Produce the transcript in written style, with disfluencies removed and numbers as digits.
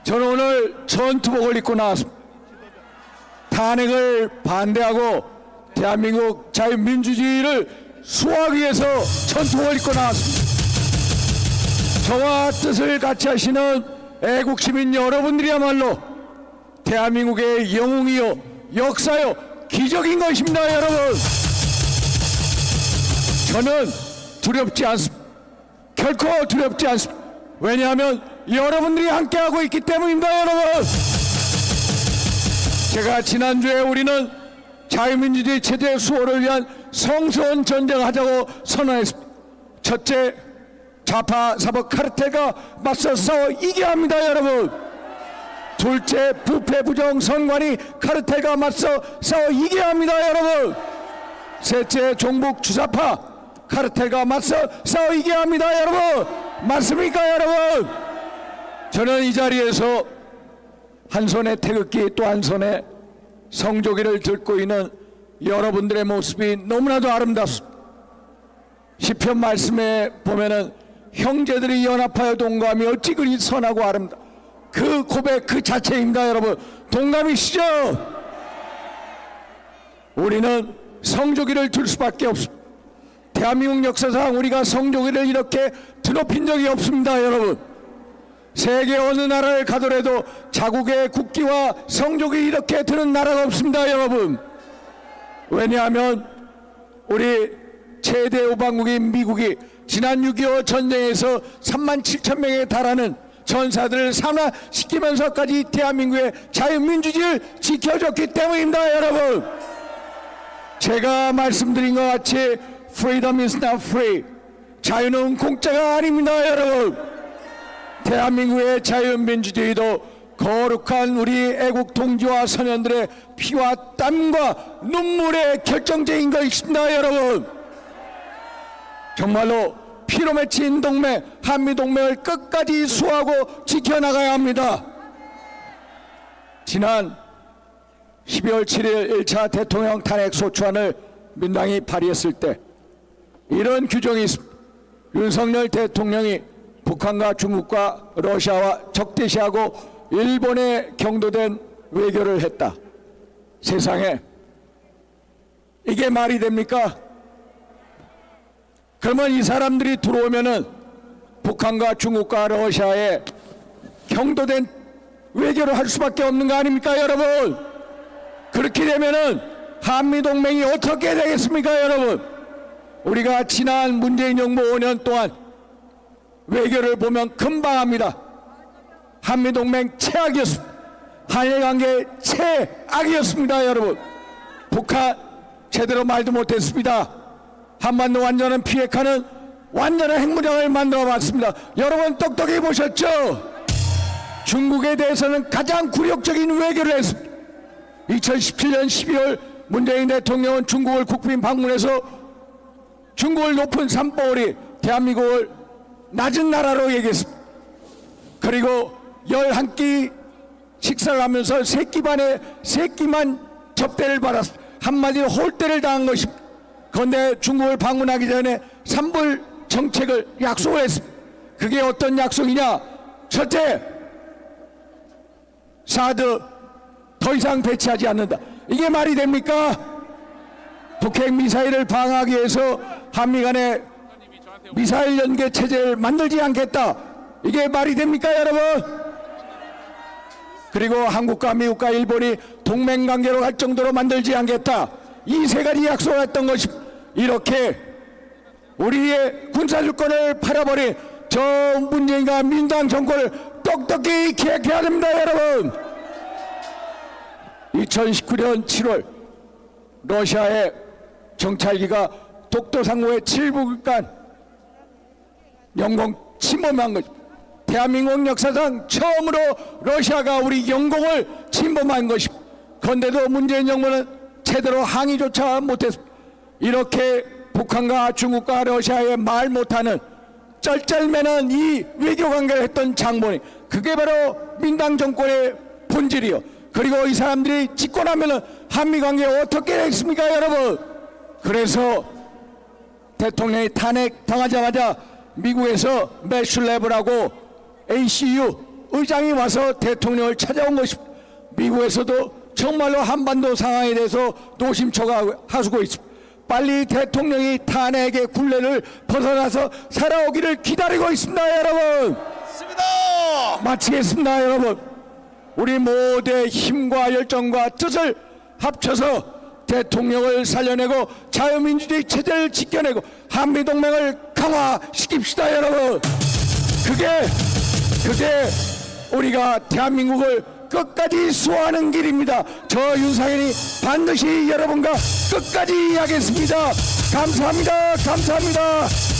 저는 오늘 전투복을 입고 나왔습니다. 탄핵을 반대하고 대한민국 자유민주주의를 수호하기 위해서 전투복을 입고 나왔습니다. 저와 뜻을 같이 하시는 애국시민 여러분들이야말로 대한민국의 영웅이요 역사요 기적인 것입니다. 여러분, 저는 두렵지 않습니다. 결코 두렵지 않습니다. 왜냐하면 여러분들이 함께하고 있기 때문입니다. 여러분, 제가 지난주에 우리는 자유민주주의 체제 수호를 위한 성스러운 전쟁을 하자고 선언했습니다. 첫째, 좌파 사법 카르텔과 맞서 싸워 이겨야 합니다. 여러분. 둘째, 부패 부정 선관위 카르텔과 맞서 싸워 이겨야 합니다. 여러분. 셋째, 종북 주사파 카르텔과 맞서 싸워 이겨야 합니다. 여러분, 맞습니까? 여러분, 저는 이 자리에서 한 손에 태극기 또 한 손에 성조기를 들고 있는 여러분들의 모습이 너무나도 아름답습니다. 시편 말씀에 보면은 형제들이 연합하여 동감이 어찌 그리 선하고 아름다, 그 고백 그 자체입니다. 여러분, 동감이시죠? 우리는 성조기를 들 수밖에 없습니다. 대한민국 역사상 우리가 성조기를 이렇게 드높인 적이 없습니다. 여러분, 세계 어느 나라를 가더라도 자국의 국기와 성조기 이렇게 드는 나라가 없습니다. 여러분, 왜냐하면 우리 최대 우방국인 미국이 지난 6.25 전쟁에서 37,000명에 달하는 전사들을 산화시키면서까지 대한민국의 자유민주주의를 지켜줬기 때문입니다. 여러분, 제가 말씀드린 것 같이 Freedom is not free, 자유는 공짜가 아닙니다. 여러분, 대한민국의 자유민주주의도 거룩한 우리 애국 동지와 선현들의 피와 땀과 눈물의 결정체인 것입니다. 여러분, 정말로 피로 맺힌 동맹 한미동맹을 끝까지 수호하고 지켜나가야 합니다. 지난 12월 7일 1차 대통령 탄핵 소추안을 민당이 발의했을 때 이런 규정이 있습니다. 윤석열 대통령이 북한과 중국과 러시아와 적대시하고 일본에 경도된 외교를 했다. 세상에 이게 말이 됩니까? 그러면 이 사람들이 들어오면은 북한과 중국과 러시아에 경도된 외교를 할 수밖에 없는 거 아닙니까? 여러분, 그렇게 되면은 한미동맹이 어떻게 되겠습니까? 여러분, 우리가 지난 문재인 정부 5년 동안 외교를 보면 금방 합니다. 한미동맹 최악이었습니다. 한일관계 최악이었습니다. 여러분, 북한 제대로 말도 못했습니다. 한반도 완전한 비핵화는 완전한 핵무장을 만들어 봤습니다. 여러분 똑똑히 보셨죠? 중국에 대해서는 가장 굴욕적인 외교를 했습니다. 2017년 12월 문재인 대통령은 중국을 국빈 방문해서 중국을 높은 산보리 대한민국을 낮은 나라로 얘기했습니다. 그리고 11끼 식사를 하면서 세끼만 접대를 받았습니다. 한마디로 홀대를 당한 것입니다. 그런데 중국을 방문하기 전에 삼불 정책을 약속을 했습니다. 그게 어떤 약속이냐? 첫째, 사드 더 이상 배치하지 않는다. 이게 말이 됩니까? 북핵 미사일을 방어하기 위해서 한미 간에 미사일 연계 체제를 만들지 않겠다. 이게 말이 됩니까, 여러분? 그리고 한국과 미국과 일본이 동맹관계로 갈 정도로 만들지 않겠다. 이 세 가지 약속을 했던 것이, 이렇게 우리의 군사주권을 팔아버린 저 문재인과 민주당 정권을 똑똑히 기억해야 됩니다. 여러분, 2019년 7월 러시아의 정찰기가 독도 상공의 7분간 영공 침범한 것, 대한민국 역사상 처음으로 러시아가 우리 영공을 침범한 것입니다. 그런데도 문재인 정부는 제대로 항의조차 못했습니다. 이렇게 북한과 중국과 러시아에 말 못하는 쩔쩔매는 이 외교관계를 했던 장본인, 그게 바로 민당 정권의 본질이요. 그리고 이 사람들이 집권하면은 한미관계 어떻게 되겠습니까, 여러분? 그래서 대통령이 탄핵 당하자마자 미국에서 매슐레브라고 ACU 의장이 와서 대통령을 찾아온 것입니다. 미국에서도 정말로 한반도 상황에 대해서 노심초가 하수고 있습니다. 빨리 대통령이 탄핵의 굴레를 벗어나서 살아오기를 기다리고 있습니다. 여러분, 마치겠습니다. 여러분, 우리 모두의 힘과 열정과 뜻을 합쳐서 대통령을 살려내고 자유민주주의 체제를 지켜내고 한미동맹을 강화시킵시다. 여러분, 그게 우리가 대한민국을 끝까지 수호하는 길입니다. 저 윤상현이 반드시 여러분과 끝까지 하겠습니다. 감사합니다. 감사합니다.